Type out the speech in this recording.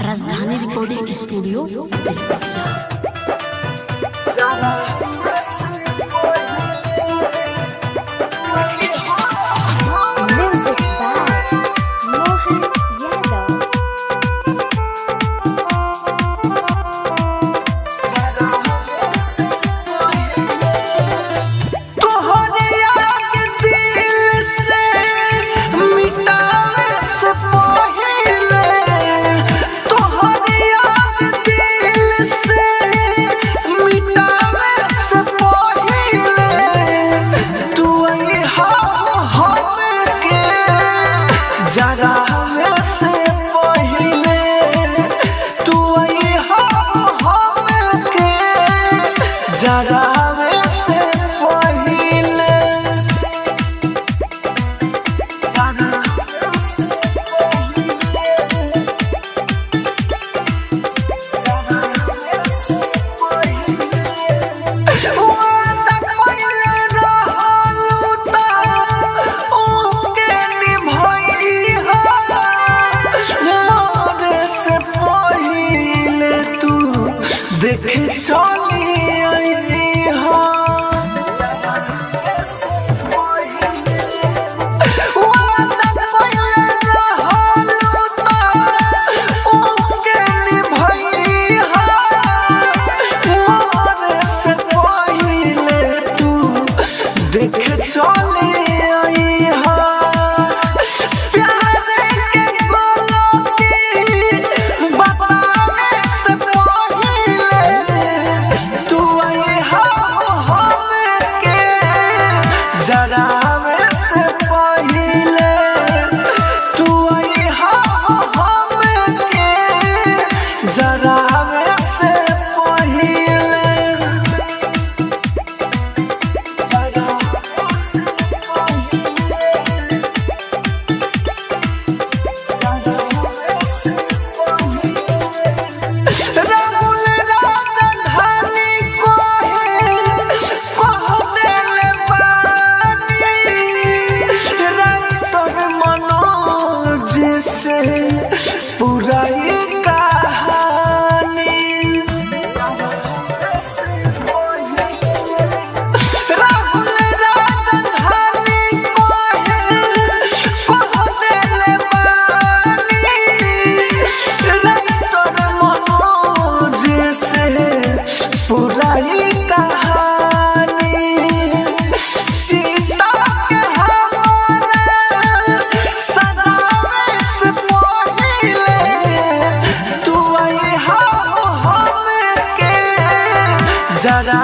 राजधानी recording studio Belwatia. Music by Mohan Yadav. देखे चली आईनी हो वादा कइले रहलू त ओके निभाई हो मोरे से पहिले तू देखे चली आई हो जरावे से पहिले तू आई हम के जरावे से पहिले रामुल राजधानी से पुराई कहानी राहुल राजधानी कह देले बानी राइटर मनोज से पुराई कहानी सीता के जरा